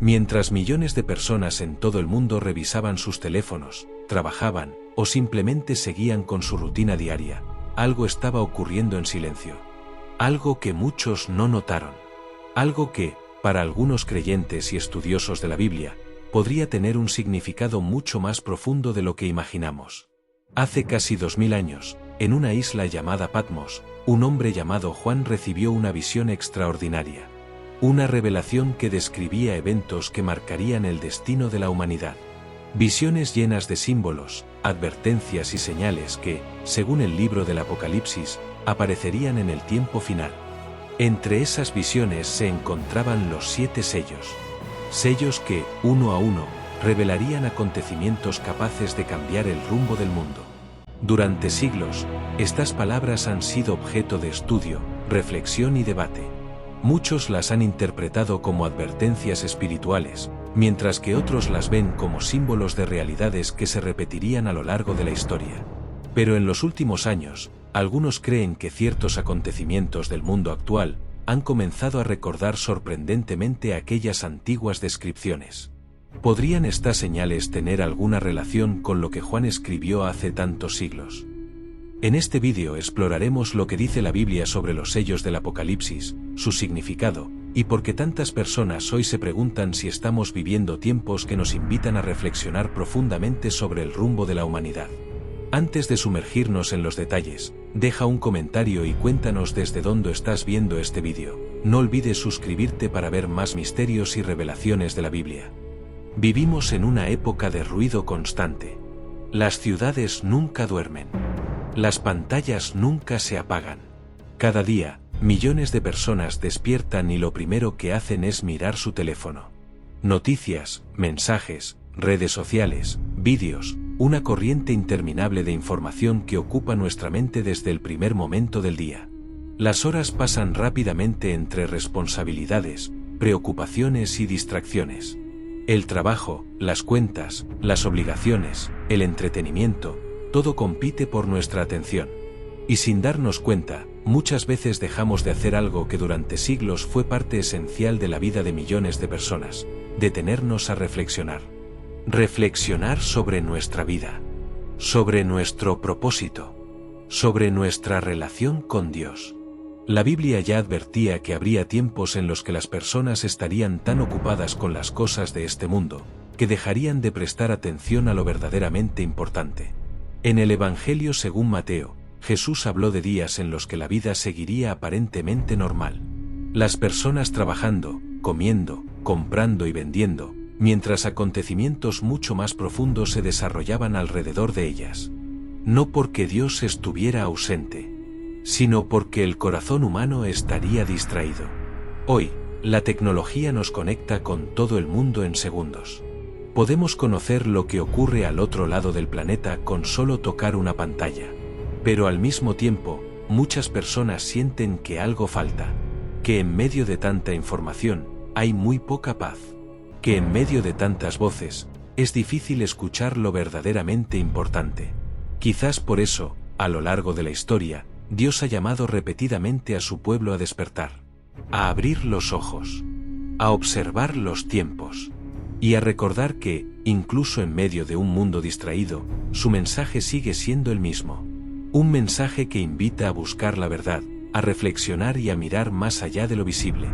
Mientras millones de personas en todo el mundo revisaban sus teléfonos, trabajaban o simplemente seguían con su rutina diaria, algo estaba ocurriendo en silencio. Algo que muchos no notaron. Algo que, para algunos creyentes y estudiosos de la Biblia, podría tener un significado mucho más profundo de lo que imaginamos. Hace casi 2000 años, en una isla llamada Patmos, un hombre llamado Juan recibió una visión extraordinaria. Una revelación que describía eventos que marcarían el destino de la humanidad. Visiones llenas de símbolos, advertencias y señales que, según el libro del Apocalipsis, aparecerían en el tiempo final. Entre esas visiones se encontraban los 7 sellos. Sellos que, uno a uno, revelarían acontecimientos capaces de cambiar el rumbo del mundo. Durante siglos, estas palabras han sido objeto de estudio, reflexión y debate. Muchos las han interpretado como advertencias espirituales, mientras que otros las ven como símbolos de realidades que se repetirían a lo largo de la historia. Pero en los últimos años, algunos creen que ciertos acontecimientos del mundo actual han comenzado a recordar sorprendentemente aquellas antiguas descripciones. ¿Podrían estas señales tener alguna relación con lo que Juan escribió hace tantos siglos? En este vídeo exploraremos lo que dice la Biblia sobre los sellos del Apocalipsis, su significado, y por qué tantas personas hoy se preguntan si estamos viviendo tiempos que nos invitan a reflexionar profundamente sobre el rumbo de la humanidad. Antes de sumergirnos en los detalles, deja un comentario y cuéntanos desde dónde estás viendo este vídeo. No olvides suscribirte para ver más misterios y revelaciones de la Biblia. Vivimos en una época de ruido constante. Las ciudades nunca duermen. Las pantallas nunca se apagan. Cada día, millones de personas despiertan y lo primero que hacen es mirar su teléfono. Noticias, mensajes, redes sociales, vídeos, una corriente interminable de información que ocupa nuestra mente desde el primer momento del día. Las horas pasan rápidamente entre responsabilidades, preocupaciones y distracciones. El trabajo, las cuentas, las obligaciones, el entretenimiento, todo compite por nuestra atención. Y sin darnos cuenta, muchas veces dejamos de hacer algo que durante siglos fue parte esencial de la vida de millones de personas: detenernos a reflexionar. Reflexionar sobre nuestra vida, sobre nuestro propósito, sobre nuestra relación con Dios. La Biblia ya advertía que habría tiempos en los que las personas estarían tan ocupadas con las cosas de este mundo, que dejarían de prestar atención a lo verdaderamente importante. En el Evangelio según Mateo, Jesús habló de días en los que la vida seguiría aparentemente normal. Las personas trabajando, comiendo, comprando y vendiendo, mientras acontecimientos mucho más profundos se desarrollaban alrededor de ellas. No porque Dios estuviera ausente, sino porque el corazón humano estaría distraído. Hoy, la tecnología nos conecta con todo el mundo en segundos. Podemos conocer lo que ocurre al otro lado del planeta con solo tocar una pantalla. Pero al mismo tiempo, muchas personas sienten que algo falta, que en medio de tanta información, hay muy poca paz, que en medio de tantas voces, es difícil escuchar lo verdaderamente importante. Quizás por eso, a lo largo de la historia, Dios ha llamado repetidamente a su pueblo a despertar, a abrir los ojos, a observar los tiempos, y a recordar que, incluso en medio de un mundo distraído, su mensaje sigue siendo el mismo. Un mensaje que invita a buscar la verdad, a reflexionar y a mirar más allá de lo visible.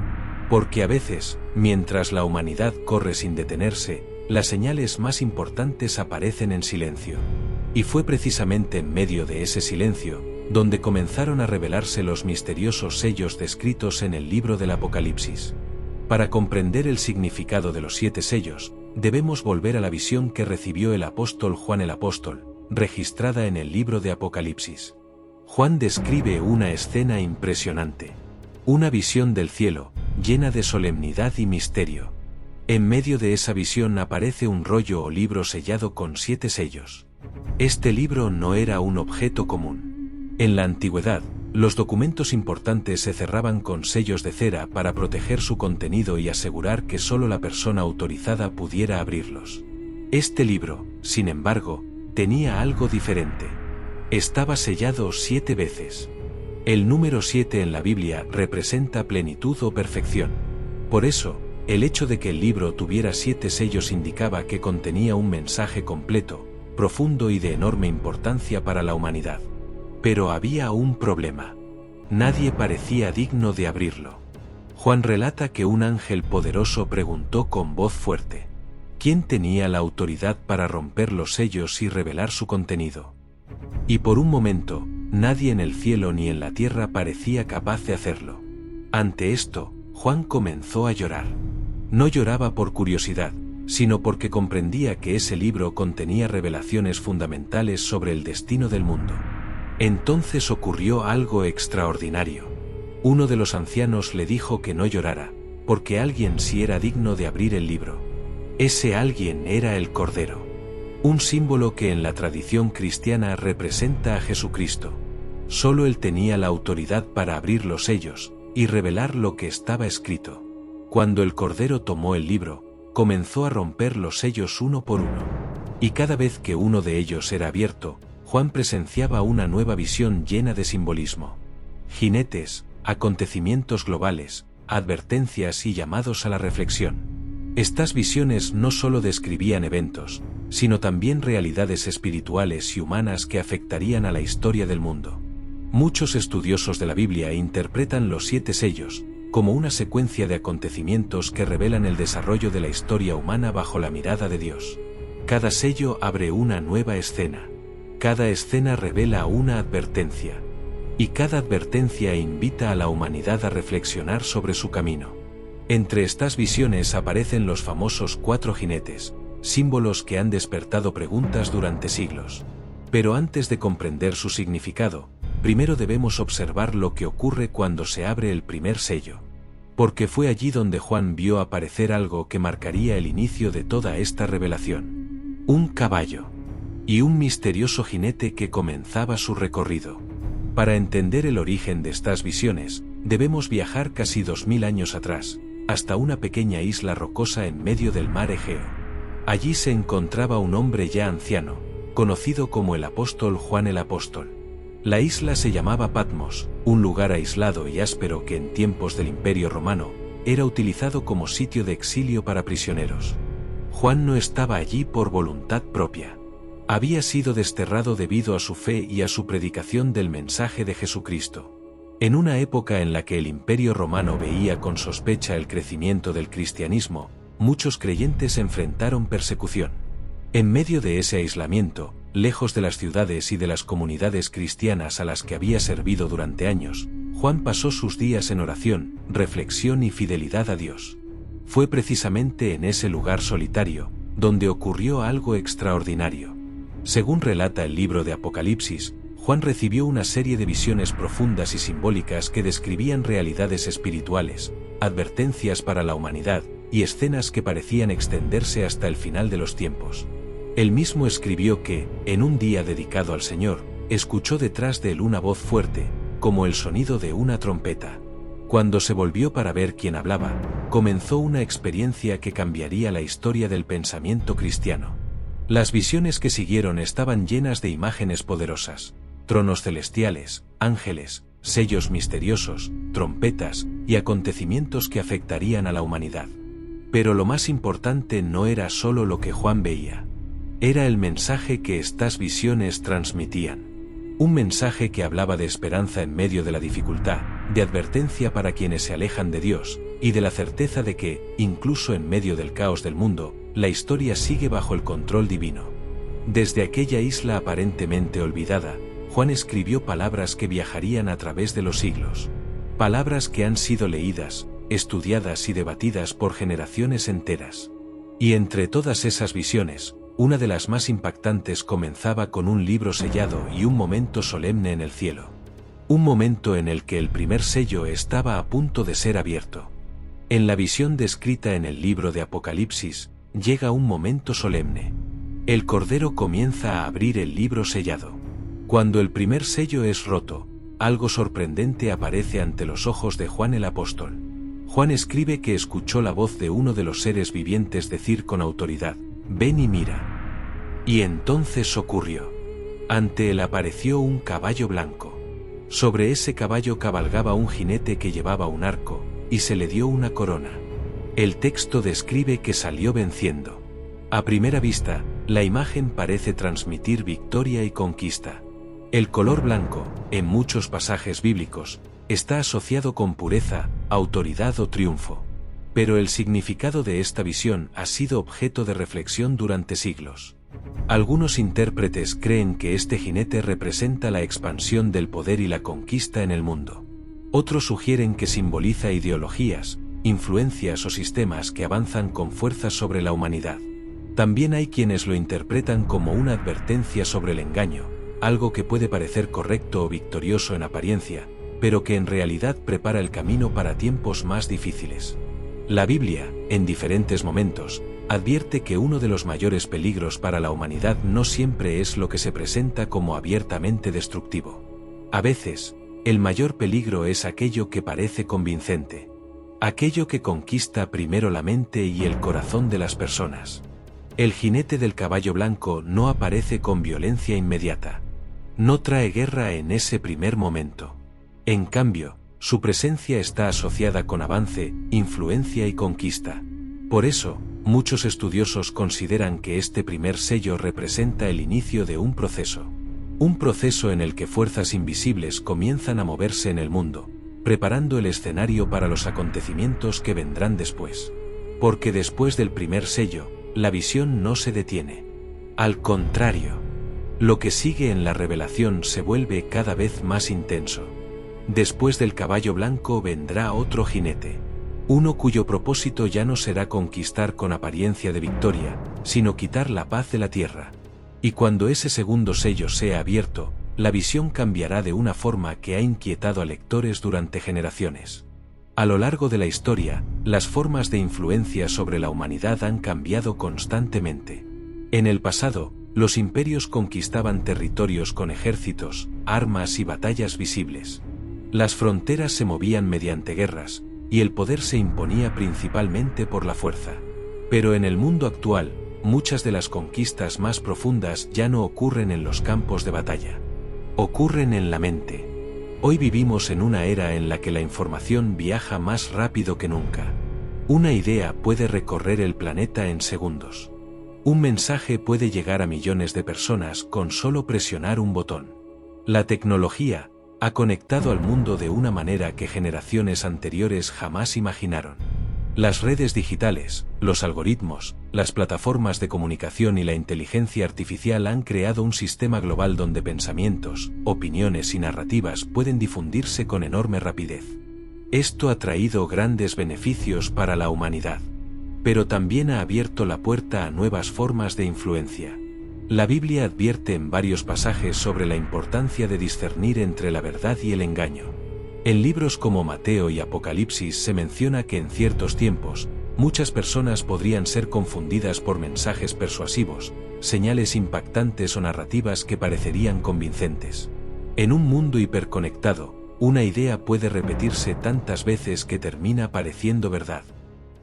Porque a veces, mientras la humanidad corre sin detenerse, las señales más importantes aparecen en silencio. Y fue precisamente en medio de ese silencio, donde comenzaron a revelarse los misteriosos sellos descritos en el libro del Apocalipsis. Para comprender el significado de los 7 sellos, debemos volver a la visión que recibió el apóstol Juan el apóstol, registrada en el libro de Apocalipsis. Juan describe una escena impresionante. Una visión del cielo, llena de solemnidad y misterio. En medio de esa visión aparece un rollo o libro sellado con 7 sellos. Este libro no era un objeto común. En la antigüedad, los documentos importantes se cerraban con sellos de cera para proteger su contenido y asegurar que solo la persona autorizada pudiera abrirlos. Este libro, sin embargo, tenía algo diferente. Estaba sellado 7 veces. El número 7 en la Biblia representa plenitud o perfección. Por eso, El hecho de que el libro tuviera 7 sellos indicaba que contenía un mensaje completo, profundo y de enorme importancia para la humanidad. Pero había un problema. Nadie parecía digno de abrirlo. Juan relata que un ángel poderoso preguntó con voz fuerte: ¿quién tenía la autoridad para romper los sellos y revelar su contenido? Y por un momento, nadie en el cielo ni en la tierra parecía capaz de hacerlo. Ante esto, Juan comenzó a llorar. No lloraba por curiosidad, sino porque comprendía que ese libro contenía revelaciones fundamentales sobre el destino del mundo. Entonces ocurrió algo extraordinario. Uno de los ancianos le dijo que no llorara, porque alguien sí era digno de abrir el libro. Ese alguien era el Cordero, un símbolo que en la tradición cristiana representa a Jesucristo. Solo él tenía la autoridad para abrir los sellos y revelar lo que estaba escrito. Cuando el Cordero tomó el libro, comenzó a romper los sellos uno por uno. Y cada vez que uno de ellos era abierto, Juan presenciaba una nueva visión llena de simbolismo. Jinetes, acontecimientos globales, advertencias y llamados a la reflexión. Estas visiones no solo describían eventos, sino también realidades espirituales y humanas que afectarían a la historia del mundo. Muchos estudiosos de la Biblia interpretan los 7 sellos como una secuencia de acontecimientos que revelan el desarrollo de la historia humana bajo la mirada de Dios. Cada sello abre una nueva escena. Cada escena revela una advertencia. Y cada advertencia invita a la humanidad a reflexionar sobre su camino. Entre estas visiones aparecen los famosos 4 jinetes, símbolos que han despertado preguntas durante siglos. Pero antes de comprender su significado, primero debemos observar lo que ocurre cuando se abre el primer sello. Porque fue allí donde Juan vio aparecer algo que marcaría el inicio de toda esta revelación. Un caballo. Y un misterioso jinete que comenzaba su recorrido. Para entender el origen de estas visiones, debemos viajar casi 2000 años atrás, hasta una pequeña isla rocosa en medio del mar Egeo. Allí se encontraba un hombre ya anciano, conocido como el apóstol Juan el Apóstol. La isla se llamaba Patmos, un lugar aislado y áspero que en tiempos del Imperio Romano era utilizado como sitio de exilio para prisioneros. Juan no estaba allí por voluntad propia. Había sido desterrado debido a su fe y a su predicación del mensaje de Jesucristo. En una época en la que el Imperio Romano veía con sospecha el crecimiento del cristianismo, muchos creyentes enfrentaron persecución. En medio de ese aislamiento, lejos de las ciudades y de las comunidades cristianas a las que había servido durante años, Juan pasó sus días en oración, reflexión y fidelidad a Dios. Fue precisamente en ese lugar solitario, donde ocurrió algo extraordinario. Según relata el libro de Apocalipsis, Juan recibió una serie de visiones profundas y simbólicas que describían realidades espirituales, advertencias para la humanidad, y escenas que parecían extenderse hasta el final de los tiempos. Él mismo escribió que, en un día dedicado al Señor, escuchó detrás de él una voz fuerte, como el sonido de una trompeta. Cuando se volvió para ver quién hablaba, comenzó una experiencia que cambiaría la historia del pensamiento cristiano. Las visiones que siguieron estaban llenas de imágenes poderosas, tronos celestiales, ángeles, sellos misteriosos, trompetas y acontecimientos que afectarían a la humanidad. Pero lo más importante no era solo lo que Juan veía. Era el mensaje que estas visiones transmitían. Un mensaje que hablaba de esperanza en medio de la dificultad, de advertencia para quienes se alejan de Dios, y de la certeza de que, incluso en medio del caos del mundo, la historia sigue bajo el control divino. Desde aquella isla aparentemente olvidada, Juan escribió palabras que viajarían a través de los siglos. Palabras que han sido leídas, estudiadas y debatidas por generaciones enteras. Y entre todas esas visiones, una de las más impactantes comenzaba con un libro sellado y un momento solemne en el cielo. Un momento en el que el primer sello estaba a punto de ser abierto. En la visión descrita en el libro de Apocalipsis, llega un momento solemne. El Cordero comienza a abrir el libro sellado. Cuando el primer sello es roto, algo sorprendente aparece ante los ojos de Juan el Apóstol. Juan escribe que escuchó la voz de uno de los seres vivientes decir con autoridad: «Ven y mira». Y entonces ocurrió. Ante él apareció un caballo blanco. Sobre ese caballo cabalgaba un jinete que llevaba un arco, y se le dio una corona. El texto describe que salió venciendo. A primera vista, la imagen parece transmitir victoria y conquista. El color blanco, en muchos pasajes bíblicos, está asociado con pureza, autoridad o triunfo. Pero el significado de esta visión ha sido objeto de reflexión durante siglos. Algunos intérpretes creen que este jinete representa la expansión del poder y la conquista en el mundo. Otros sugieren que simboliza ideologías, influencias o sistemas que avanzan con fuerza sobre la humanidad. También hay quienes lo interpretan como una advertencia sobre el engaño, algo que puede parecer correcto o victorioso en apariencia, pero que en realidad prepara el camino para tiempos más difíciles. La Biblia, en diferentes momentos, advierte que uno de los mayores peligros para la humanidad no siempre es lo que se presenta como abiertamente destructivo. A veces, el mayor peligro es aquello que parece convincente, aquello que conquista primero la mente y el corazón de las personas. El jinete del caballo blanco no aparece con violencia inmediata. No trae guerra en ese primer momento. En cambio, su presencia está asociada con avance, influencia y conquista. Por eso, muchos estudiosos consideran que este primer sello representa el inicio de un proceso. Un proceso en el que fuerzas invisibles comienzan a moverse en el mundo, preparando el escenario para los acontecimientos que vendrán después. Porque después del primer sello, la visión no se detiene. Al contrario, lo que sigue en la revelación se vuelve cada vez más intenso. Después del caballo blanco vendrá otro jinete, uno cuyo propósito ya no será conquistar con apariencia de victoria, sino quitar la paz de la tierra. Y cuando ese segundo sello sea abierto, la visión cambiará de una forma que ha inquietado a lectores durante generaciones. A lo largo de la historia, las formas de influencia sobre la humanidad han cambiado constantemente. En el pasado, los imperios conquistaban territorios con ejércitos, armas y batallas visibles. Las fronteras se movían mediante guerras, y el poder se imponía principalmente por la fuerza. Pero en el mundo actual, muchas de las conquistas más profundas ya no ocurren en los campos de batalla. Ocurren en la mente. Hoy vivimos en una era en la que la información viaja más rápido que nunca. Una idea puede recorrer el planeta en segundos. Un mensaje puede llegar a millones de personas con solo presionar un botón. La tecnología ha conectado al mundo de una manera que generaciones anteriores jamás imaginaron. Las redes digitales, los algoritmos, las plataformas de comunicación y la inteligencia artificial han creado un sistema global donde pensamientos, opiniones y narrativas pueden difundirse con enorme rapidez. Esto ha traído grandes beneficios para la humanidad, pero también ha abierto la puerta a nuevas formas de influencia. La Biblia advierte en varios pasajes sobre la importancia de discernir entre la verdad y el engaño. En libros como Mateo y Apocalipsis se menciona que en ciertos tiempos, muchas personas podrían ser confundidas por mensajes persuasivos, señales impactantes o narrativas que parecerían convincentes. En un mundo hiperconectado, una idea puede repetirse tantas veces que termina pareciendo verdad.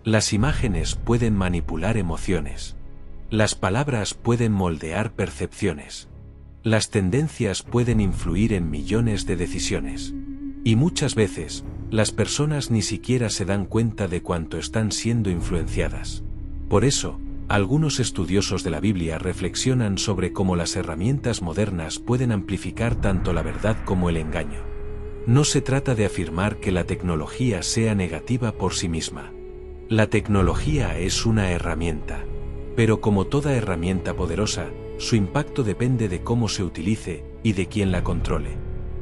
Las imágenes pueden manipular emociones. Las palabras pueden moldear percepciones. Las tendencias pueden influir en millones de decisiones. Y muchas veces, las personas ni siquiera se dan cuenta de cuánto están siendo influenciadas. Por eso, algunos estudiosos de la Biblia reflexionan sobre cómo las herramientas modernas pueden amplificar tanto la verdad como el engaño. No se trata de afirmar que la tecnología sea negativa por sí misma. La tecnología es una herramienta. Pero como toda herramienta poderosa, su impacto depende de cómo se utilice y de quién la controle.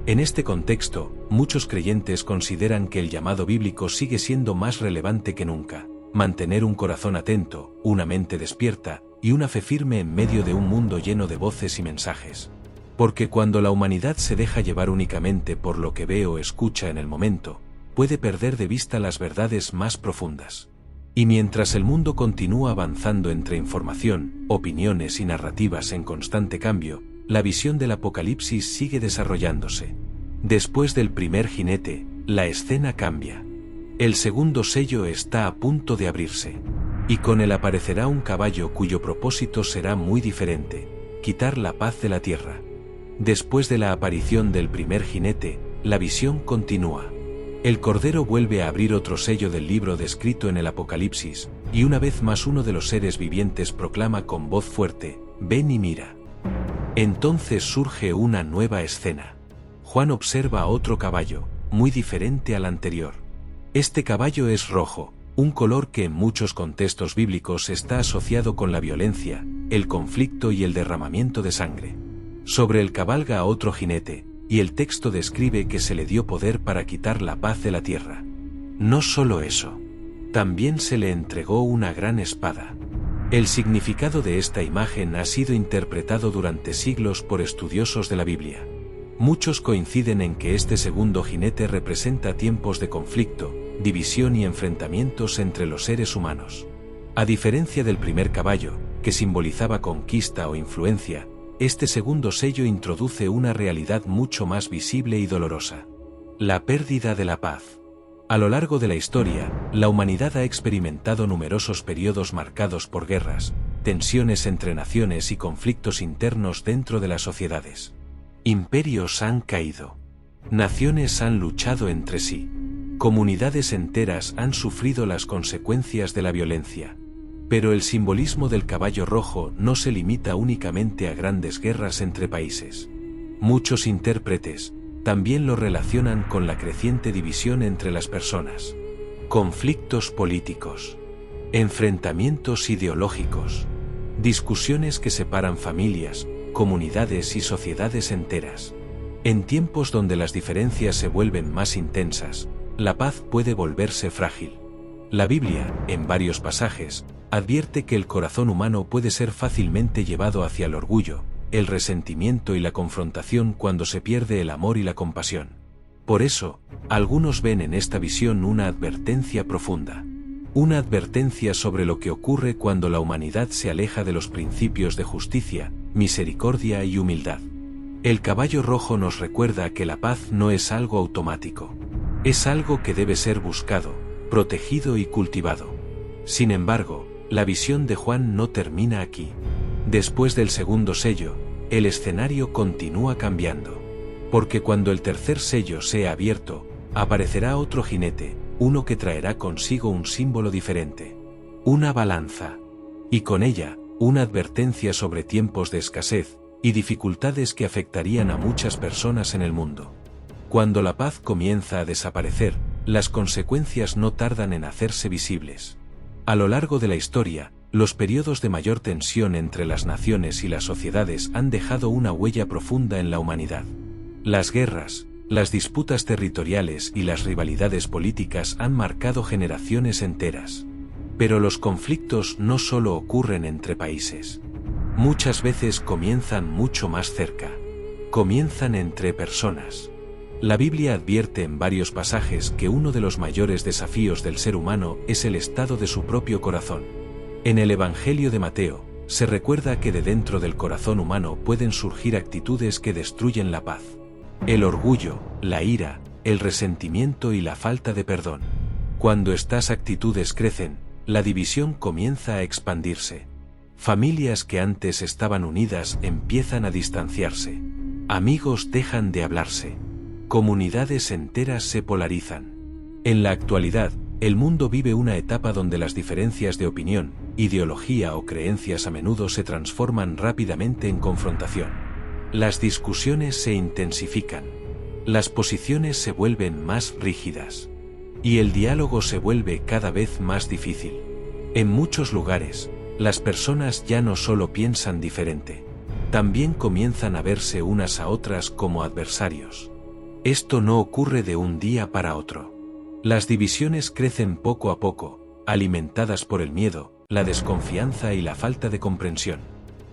En este contexto, muchos creyentes consideran que el llamado bíblico sigue siendo más relevante que nunca: mantener un corazón atento, una mente despierta y una fe firme en medio de un mundo lleno de voces y mensajes. Porque cuando la humanidad se deja llevar únicamente por lo que ve o escucha en el momento, puede perder de vista las verdades más profundas. Y mientras el mundo continúa avanzando entre información, opiniones y narrativas en constante cambio, la visión del Apocalipsis sigue desarrollándose. Después del primer jinete, la escena cambia. El segundo sello está a punto de abrirse. Y con él aparecerá un caballo cuyo propósito será muy diferente: quitar la paz de la tierra. Después de la aparición del primer jinete, la visión continúa. El Cordero vuelve a abrir otro sello del libro descrito en el Apocalipsis, y una vez más uno de los seres vivientes proclama con voz fuerte: «Ven y mira». Entonces surge una nueva escena. Juan observa a otro caballo, muy diferente al anterior. Este caballo es rojo, un color que en muchos contextos bíblicos está asociado con la violencia, el conflicto y el derramamiento de sangre. Sobre él cabalga a otro jinete, y el texto describe que se le dio poder para quitar la paz de la tierra. No solo eso, también se le entregó una gran espada. El significado de esta imagen ha sido interpretado durante siglos por estudiosos de la Biblia. Muchos coinciden en que este segundo jinete representa tiempos de conflicto, división y enfrentamientos entre los seres humanos. A diferencia del primer caballo, que simbolizaba conquista o influencia, este segundo sello introduce una realidad mucho más visible y dolorosa: la pérdida de la paz. A lo largo de la historia, la humanidad ha experimentado numerosos periodos marcados por guerras, tensiones entre naciones y conflictos internos dentro de las sociedades. Imperios han caído. Naciones han luchado entre sí. Comunidades enteras han sufrido las consecuencias de la violencia. Pero el simbolismo del caballo rojo no se limita únicamente a grandes guerras entre países. Muchos intérpretes también lo relacionan con la creciente división entre las personas. Conflictos políticos, enfrentamientos ideológicos, discusiones que separan familias, comunidades y sociedades enteras. En tiempos donde las diferencias se vuelven más intensas, la paz puede volverse frágil. La Biblia, en varios pasajes, advierte que el corazón humano puede ser fácilmente llevado hacia el orgullo, el resentimiento y la confrontación cuando se pierde el amor y la compasión. Por eso, algunos ven en esta visión una advertencia profunda. Una advertencia sobre lo que ocurre cuando la humanidad se aleja de los principios de justicia, misericordia y humildad. El caballo rojo nos recuerda que la paz no es algo automático. Es algo que debe ser buscado, protegido y cultivado. Sin embargo, la visión de Juan no termina aquí. Después del segundo sello, el escenario continúa cambiando. Porque cuando el tercer sello sea abierto, aparecerá otro jinete, uno que traerá consigo un símbolo diferente. Una balanza. Y con ella, una advertencia sobre tiempos de escasez y dificultades que afectarían a muchas personas en el mundo. Cuando la paz comienza a desaparecer, las consecuencias no tardan en hacerse visibles. A lo largo de la historia, los periodos de mayor tensión entre las naciones y las sociedades han dejado una huella profunda en la humanidad. Las guerras, las disputas territoriales y las rivalidades políticas han marcado generaciones enteras. Pero los conflictos no solo ocurren entre países. Muchas veces comienzan mucho más cerca. Comienzan entre personas. La Biblia advierte en varios pasajes que uno de los mayores desafíos del ser humano es el estado de su propio corazón. En el Evangelio de Mateo, se recuerda que de dentro del corazón humano pueden surgir actitudes que destruyen la paz. El orgullo, la ira, el resentimiento y la falta de perdón. Cuando estas actitudes crecen, la división comienza a expandirse. Familias que antes estaban unidas empiezan a distanciarse. Amigos dejan de hablarse. Comunidades enteras se polarizan. En la actualidad, el mundo vive una etapa donde las diferencias de opinión, ideología o creencias a menudo se transforman rápidamente en confrontación. Las discusiones se intensifican. Las posiciones se vuelven más rígidas. Y el diálogo se vuelve cada vez más difícil. En muchos lugares, las personas ya no solo piensan diferente, también comienzan a verse unas a otras como adversarios. Esto no ocurre de un día para otro. Las divisiones crecen poco a poco, alimentadas por el miedo, la desconfianza y la falta de comprensión.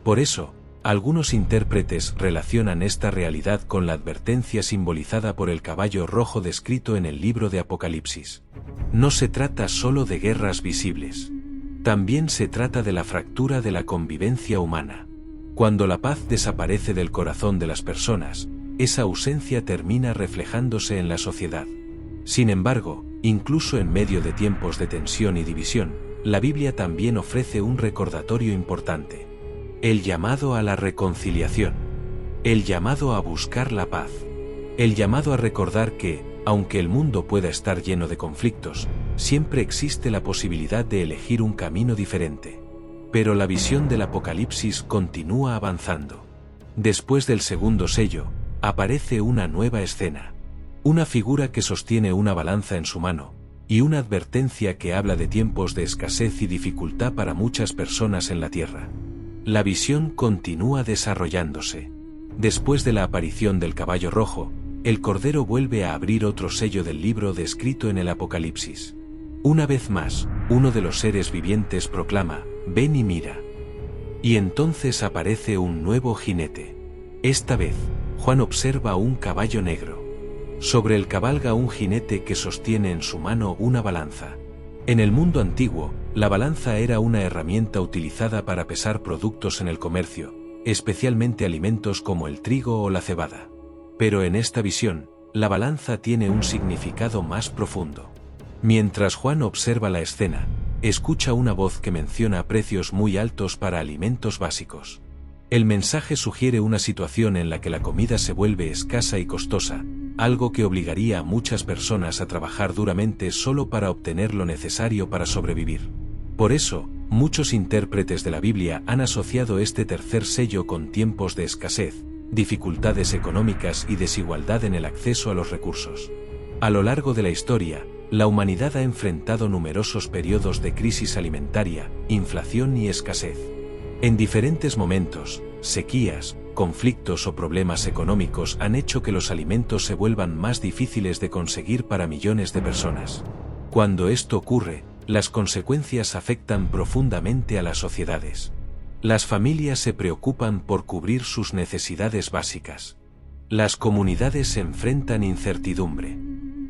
Por eso, algunos intérpretes relacionan esta realidad con la advertencia simbolizada por el caballo rojo descrito en el libro de Apocalipsis. No se trata solo de guerras visibles. También se trata de la fractura de la convivencia humana. Cuando la paz desaparece del corazón de las personas, esa ausencia termina reflejándose en la sociedad. Sin embargo, incluso en medio de tiempos de tensión y división, la Biblia también ofrece un recordatorio importante. El llamado a la reconciliación. El llamado a buscar la paz. El llamado a recordar que, Aunque el mundo pueda estar lleno de conflictos, siempre existe la posibilidad de elegir un camino diferente. Pero la visión del Apocalipsis continúa avanzando. Después del segundo sello, aparece una nueva escena. Una figura que sostiene una balanza en su mano, y una advertencia que habla de tiempos de escasez y dificultad para muchas personas en la tierra. La visión continúa desarrollándose. Después de la aparición del caballo rojo, el Cordero vuelve a abrir otro sello del libro descrito en el Apocalipsis. Una vez más, uno de los seres vivientes proclama: «Ven y mira». Y entonces aparece un nuevo jinete. Esta vez, Juan observa un caballo negro. Sobre él cabalga un jinete que sostiene en su mano una balanza. En el mundo antiguo, la balanza era una herramienta utilizada para pesar productos en el comercio, especialmente alimentos como el trigo o la cebada. Pero en esta visión, la balanza tiene un significado más profundo. Mientras Juan observa la escena, escucha una voz que menciona precios muy altos para alimentos básicos. El mensaje sugiere una situación en la que la comida se vuelve escasa y costosa, algo que obligaría a muchas personas a trabajar duramente solo para obtener lo necesario para sobrevivir. Por eso, muchos intérpretes de la Biblia han asociado este tercer sello con tiempos de escasez, dificultades económicas y desigualdad en el acceso a los recursos. A lo largo de la historia, la humanidad ha enfrentado numerosos periodos de crisis alimentaria, inflación y escasez. En diferentes momentos, sequías, conflictos o problemas económicos han hecho que los alimentos se vuelvan más difíciles de conseguir para millones de personas. Cuando esto ocurre, las consecuencias afectan profundamente a las sociedades. Las familias se preocupan por cubrir sus necesidades básicas. Las comunidades se enfrentan incertidumbre.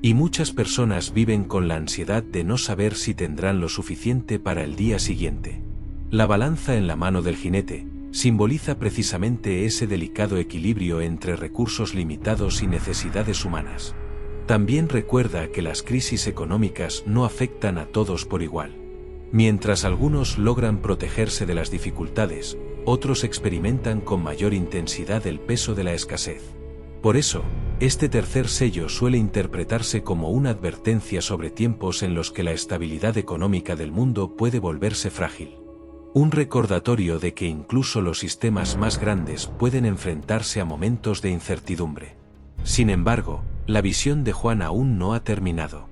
Y muchas personas viven con la ansiedad de no saber si tendrán lo suficiente para el día siguiente. La balanza en la mano del jinete simboliza precisamente ese delicado equilibrio entre recursos limitados y necesidades humanas. También recuerda que las crisis económicas no afectan a todos por igual. Mientras algunos logran protegerse de las dificultades, otros experimentan con mayor intensidad el peso de la escasez. Por eso, este tercer sello suele interpretarse como una advertencia sobre tiempos en los que la estabilidad económica del mundo puede volverse frágil. Un recordatorio de que incluso los sistemas más grandes pueden enfrentarse a momentos de incertidumbre. Sin embargo, la visión de Juan aún no ha terminado.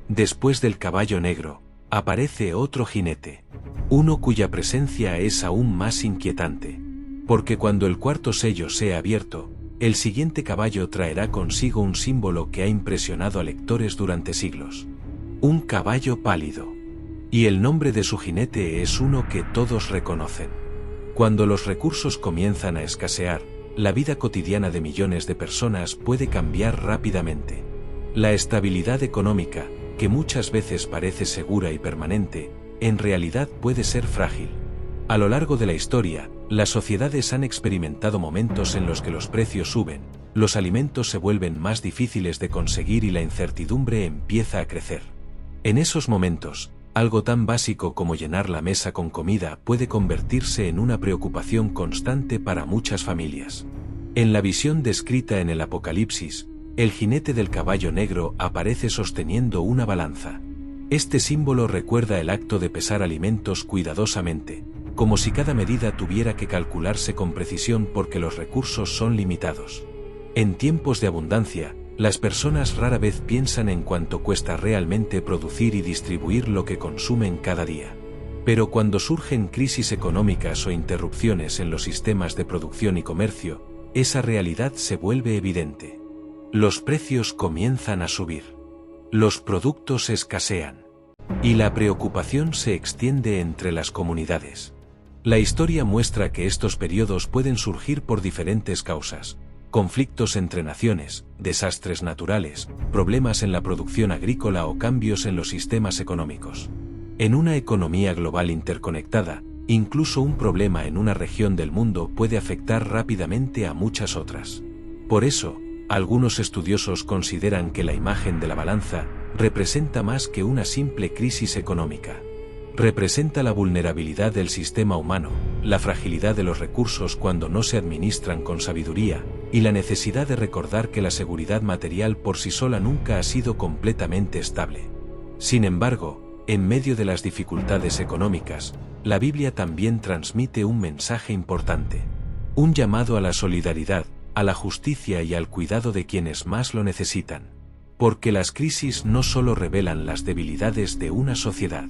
Después del caballo negro, aparece otro jinete, uno cuya presencia es aún más inquietante. Porque cuando el cuarto sello sea abierto, el siguiente caballo traerá consigo un símbolo que ha impresionado a lectores durante siglos. Un caballo pálido. Y el nombre de su jinete es uno que todos reconocen. Cuando los recursos comienzan a escasear, la vida cotidiana de millones de personas puede cambiar rápidamente. La estabilidad económica, que muchas veces parece segura y permanente, en realidad puede ser frágil. A lo largo de la historia, las sociedades han experimentado momentos en los que los precios suben, los alimentos se vuelven más difíciles de conseguir y la incertidumbre empieza a crecer. En esos momentos, algo tan básico como llenar la mesa con comida puede convertirse en una preocupación constante para muchas familias. En la visión descrita en el Apocalipsis, el jinete del caballo negro aparece sosteniendo una balanza. Este símbolo recuerda el acto de pesar alimentos cuidadosamente, como si cada medida tuviera que calcularse con precisión porque los recursos son limitados. En tiempos de abundancia, las personas rara vez piensan en cuánto cuesta realmente producir y distribuir lo que consumen cada día. Pero cuando surgen crisis económicas o interrupciones en los sistemas de producción y comercio, esa realidad se vuelve evidente. Los precios comienzan a subir. Los productos escasean. Y la preocupación se extiende entre las comunidades. La historia muestra que estos periodos pueden surgir por diferentes causas: conflictos entre naciones, desastres naturales, problemas en la producción agrícola o cambios en los sistemas económicos. En una economía global interconectada, incluso un problema en una región del mundo puede afectar rápidamente a muchas otras. Por eso, algunos estudiosos consideran que la imagen de la balanza representa más que una simple crisis económica. Representa la vulnerabilidad del sistema humano, la fragilidad de los recursos cuando no se administran con sabiduría, y la necesidad de recordar que la seguridad material por sí sola nunca ha sido completamente estable. Sin embargo, en medio de las dificultades económicas, la Biblia también transmite un mensaje importante. Un llamado a la solidaridad, a la justicia y al cuidado de quienes más lo necesitan. Porque las crisis no solo revelan las debilidades de una sociedad,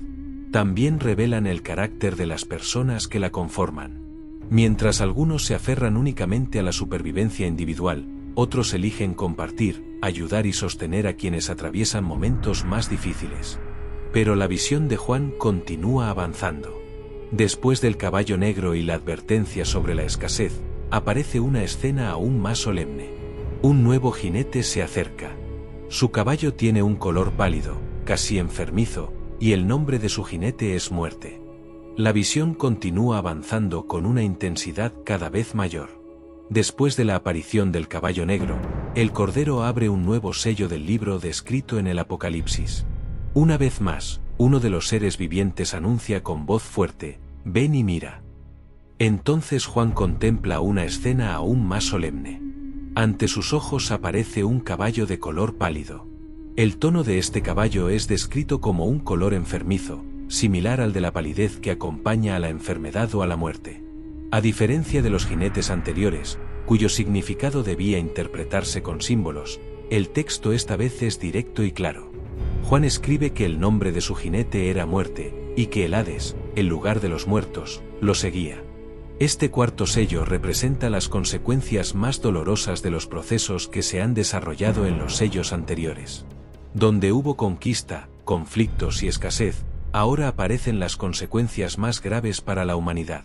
también revelan el carácter de las personas que la conforman. Mientras algunos se aferran únicamente a la supervivencia individual, otros eligen compartir, ayudar y sostener a quienes atraviesan momentos más difíciles. Pero la visión de Juan continúa avanzando. Después del caballo negro y la advertencia sobre la escasez, aparece una escena aún más solemne. Un nuevo jinete se acerca. Su caballo tiene un color pálido, casi enfermizo, y el nombre de su jinete es Muerte. La visión continúa avanzando con una intensidad cada vez mayor. Después de la aparición del caballo negro, el Cordero abre un nuevo sello del libro descrito en el Apocalipsis. Una vez más, uno de los seres vivientes anuncia con voz fuerte: «Ven y mira». Entonces Juan contempla una escena aún más solemne. Ante sus ojos aparece un caballo de color pálido. El tono de este caballo es descrito como un color enfermizo, similar al de la palidez que acompaña a la enfermedad o a la muerte. A diferencia de los jinetes anteriores, cuyo significado debía interpretarse con símbolos, el texto esta vez es directo y claro. Juan escribe que el nombre de su jinete era Muerte, y que el Hades, el lugar de los muertos, lo seguía. Este cuarto sello representa las consecuencias más dolorosas de los procesos que se han desarrollado en los sellos anteriores. Donde hubo conquista, conflictos y escasez, ahora aparecen las consecuencias más graves para la humanidad.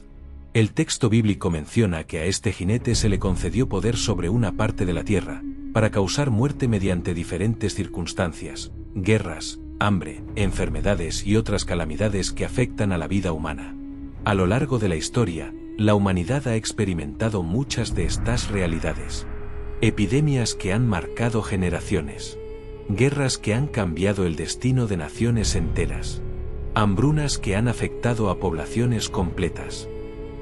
El texto bíblico menciona que a este jinete se le concedió poder sobre una parte de la tierra, para causar muerte mediante diferentes circunstancias, guerras, hambre, enfermedades y otras calamidades que afectan a la vida humana. A lo largo de la historia, la humanidad ha experimentado muchas de estas realidades. Epidemias que han marcado generaciones. Guerras que han cambiado el destino de naciones enteras. Hambrunas que han afectado a poblaciones completas.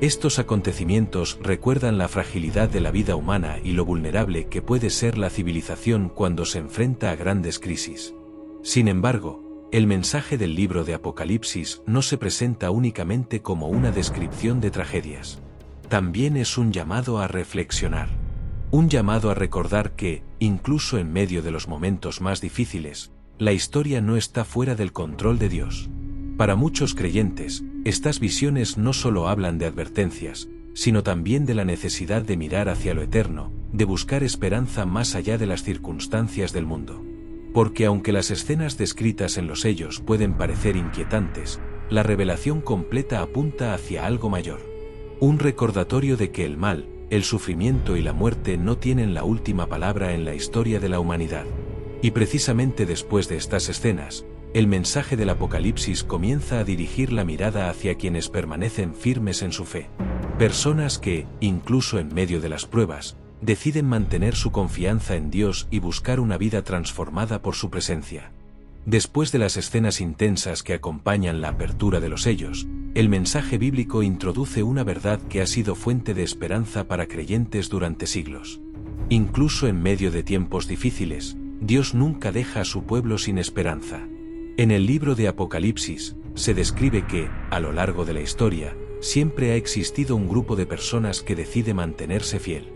Estos acontecimientos recuerdan la fragilidad de la vida humana y lo vulnerable que puede ser la civilización cuando se enfrenta a grandes crisis. Sin embargo, el mensaje del libro de Apocalipsis no se presenta únicamente como una descripción de tragedias. También es un llamado a reflexionar. Un llamado a recordar que, incluso en medio de los momentos más difíciles, la historia no está fuera del control de Dios. Para muchos creyentes, estas visiones no solo hablan de advertencias, sino también de la necesidad de mirar hacia lo eterno, de buscar esperanza más allá de las circunstancias del mundo. Porque aunque las escenas descritas en los sellos pueden parecer inquietantes, la revelación completa apunta hacia algo mayor. Un recordatorio de que el mal, el sufrimiento y la muerte no tienen la última palabra en la historia de la humanidad. Y precisamente después de estas escenas, el mensaje del Apocalipsis comienza a dirigir la mirada hacia quienes permanecen firmes en su fe. Personas que, incluso en medio de las pruebas, deciden mantener su confianza en Dios y buscar una vida transformada por su presencia. Después de las escenas intensas que acompañan la apertura de los sellos, el mensaje bíblico introduce una verdad que ha sido fuente de esperanza para creyentes durante siglos. Incluso en medio de tiempos difíciles, Dios nunca deja a su pueblo sin esperanza. En el libro de Apocalipsis, se describe que, a lo largo de la historia, siempre ha existido un grupo de personas que decide mantenerse fiel.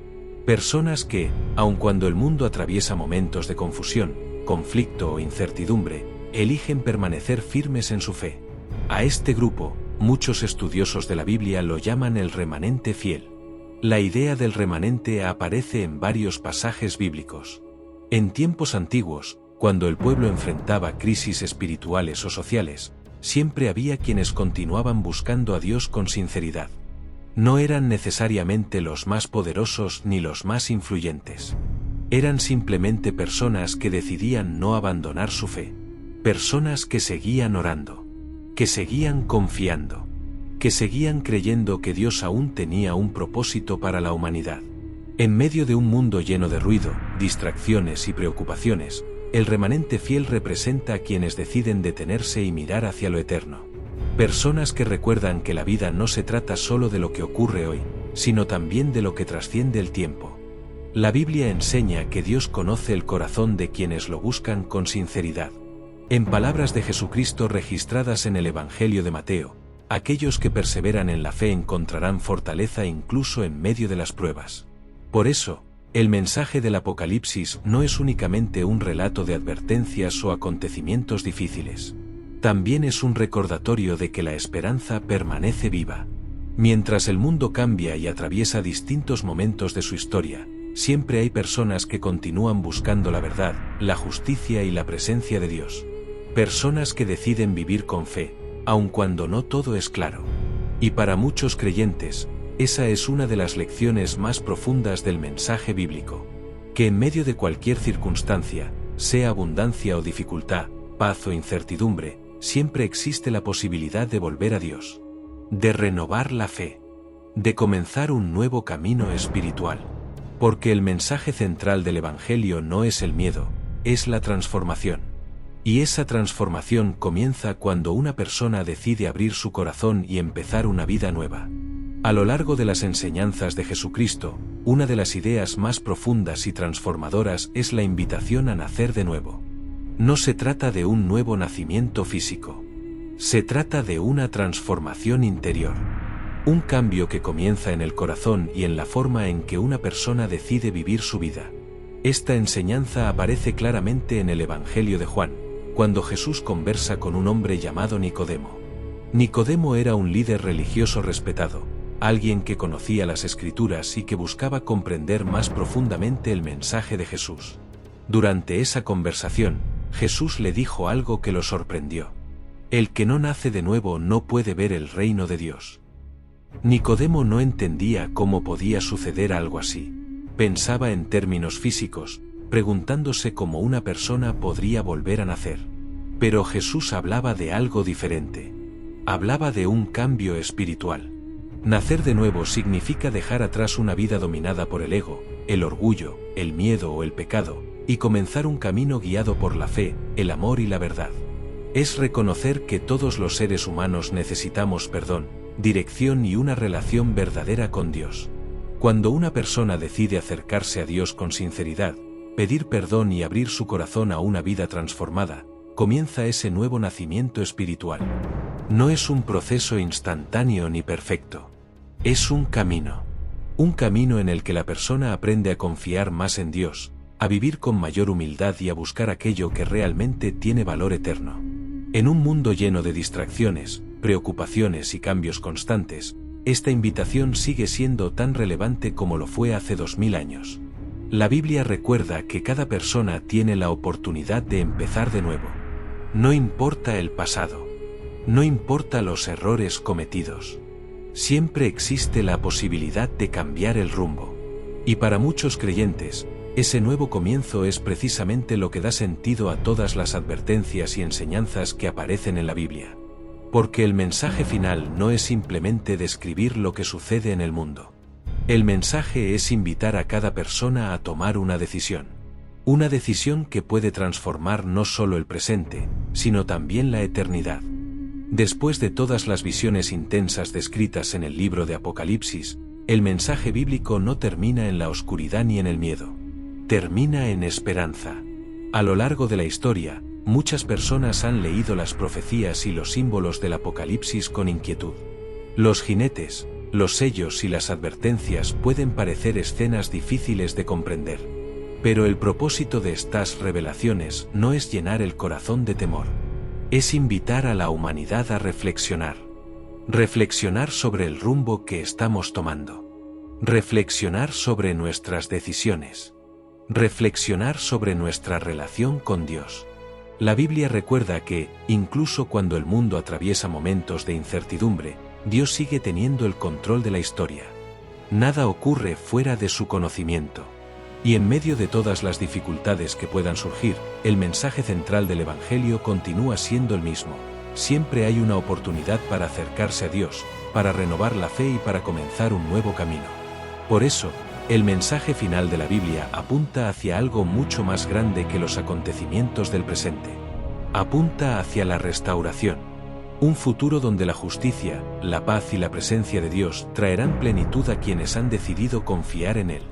Personas que, aun cuando el mundo atraviesa momentos de confusión, conflicto o incertidumbre, eligen permanecer firmes en su fe. A este grupo, muchos estudiosos de la Biblia lo llaman el remanente fiel. La idea del remanente aparece en varios pasajes bíblicos. En tiempos antiguos, cuando el pueblo enfrentaba crisis espirituales o sociales, siempre había quienes continuaban buscando a Dios con sinceridad. No eran necesariamente los más poderosos ni los más influyentes. Eran simplemente personas que decidían no abandonar su fe. Personas que seguían orando. Que seguían confiando. Que seguían creyendo que Dios aún tenía un propósito para la humanidad. En medio de un mundo lleno de ruido, distracciones y preocupaciones, el remanente fiel representa a quienes deciden detenerse y mirar hacia lo eterno. Personas que recuerdan que la vida no se trata solo de lo que ocurre hoy, sino también de lo que trasciende el tiempo. La Biblia enseña que Dios conoce el corazón de quienes lo buscan con sinceridad. En palabras de Jesucristo registradas en el Evangelio de Mateo, aquellos que perseveran en la fe encontrarán fortaleza incluso en medio de las pruebas. Por eso, el mensaje del Apocalipsis no es únicamente un relato de advertencias o acontecimientos difíciles. También es un recordatorio de que la esperanza permanece viva. Mientras el mundo cambia y atraviesa distintos momentos de su historia, siempre hay personas que continúan buscando la verdad, la justicia y la presencia de Dios. Personas que deciden vivir con fe, aun cuando no todo es claro. Y para muchos creyentes, esa es una de las lecciones más profundas del mensaje bíblico. Que en medio de cualquier circunstancia, sea abundancia o dificultad, paz o incertidumbre, siempre existe la posibilidad de volver a Dios. De renovar la fe. De comenzar un nuevo camino espiritual. Porque el mensaje central del Evangelio no es el miedo, es la transformación. Y esa transformación comienza cuando una persona decide abrir su corazón y empezar una vida nueva. A lo largo de las enseñanzas de Jesucristo, una de las ideas más profundas y transformadoras es la invitación a nacer de nuevo. No se trata de un nuevo nacimiento físico. Se trata de una transformación interior. Un cambio que comienza en el corazón y en la forma en que una persona decide vivir su vida. Esta enseñanza aparece claramente en el Evangelio de Juan, cuando Jesús conversa con un hombre llamado Nicodemo. Nicodemo era un líder religioso respetado, alguien que conocía las Escrituras y que buscaba comprender más profundamente el mensaje de Jesús. Durante esa conversación, Jesús le dijo algo que lo sorprendió. El que no nace de nuevo no puede ver el reino de Dios. Nicodemo no entendía cómo podía suceder algo así. Pensaba en términos físicos, preguntándose cómo una persona podría volver a nacer. Pero Jesús hablaba de algo diferente. Hablaba de un cambio espiritual. Nacer de nuevo significa dejar atrás una vida dominada por el ego, el orgullo, el miedo o el pecado, y comenzar un camino guiado por la fe, el amor y la verdad. Es reconocer que todos los seres humanos necesitamos perdón, dirección y una relación verdadera con Dios. Cuando una persona decide acercarse a Dios con sinceridad, pedir perdón y abrir su corazón a una vida transformada, comienza ese nuevo nacimiento espiritual. No es un proceso instantáneo ni perfecto. Es un camino. Un camino en el que la persona aprende a confiar más en Dios, a vivir con mayor humildad y a buscar aquello que realmente tiene valor eterno. En un mundo lleno de distracciones, preocupaciones y cambios constantes, esta invitación sigue siendo tan relevante como lo fue hace 2000 años. La Biblia recuerda que cada persona tiene la oportunidad de empezar de nuevo. No importa el pasado. No importa los errores cometidos. Siempre existe la posibilidad de cambiar el rumbo. Y para muchos creyentes, ese nuevo comienzo es precisamente lo que da sentido a todas las advertencias y enseñanzas que aparecen en la Biblia. Porque el mensaje final no es simplemente describir lo que sucede en el mundo. El mensaje es invitar a cada persona a tomar una decisión. Una decisión que puede transformar no solo el presente, sino también la eternidad. Después de todas las visiones intensas descritas en el libro de Apocalipsis, el mensaje bíblico no termina en la oscuridad ni en el miedo. Termina en esperanza. A lo largo de la historia, muchas personas han leído las profecías y los símbolos del Apocalipsis con inquietud. Los jinetes, los sellos y las advertencias pueden parecer escenas difíciles de comprender. Pero el propósito de estas revelaciones no es llenar el corazón de temor. Es invitar a la humanidad a reflexionar. Reflexionar sobre el rumbo que estamos tomando. Reflexionar sobre nuestras decisiones. Reflexionar sobre nuestra relación con Dios. La Biblia recuerda que, incluso cuando el mundo atraviesa momentos de incertidumbre, Dios sigue teniendo el control de la historia. Nada ocurre fuera de su conocimiento. Y en medio de todas las dificultades que puedan surgir, el mensaje central del Evangelio continúa siendo el mismo. Siempre hay una oportunidad para acercarse a Dios, para renovar la fe y para comenzar un nuevo camino. Por eso, el mensaje final de la Biblia apunta hacia algo mucho más grande que los acontecimientos del presente. Apunta hacia la restauración. Un futuro donde la justicia, la paz y la presencia de Dios traerán plenitud a quienes han decidido confiar en Él.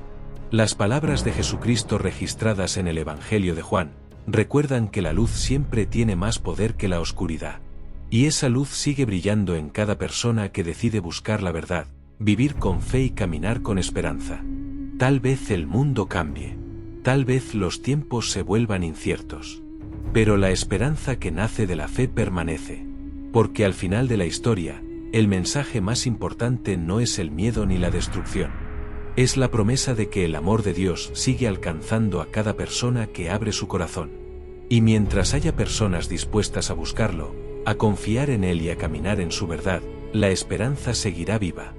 Las palabras de Jesucristo registradas en el Evangelio de Juan recuerdan que la luz siempre tiene más poder que la oscuridad. Y esa luz sigue brillando en cada persona que decide buscar la verdad, vivir con fe y caminar con esperanza. Tal vez el mundo cambie. Tal vez los tiempos se vuelvan inciertos. Pero la esperanza que nace de la fe permanece. Porque al final de la historia, el mensaje más importante no es el miedo ni la destrucción. Es la promesa de que el amor de Dios sigue alcanzando a cada persona que abre su corazón. Y mientras haya personas dispuestas a buscarlo, a confiar en Él y a caminar en su verdad, la esperanza seguirá viva.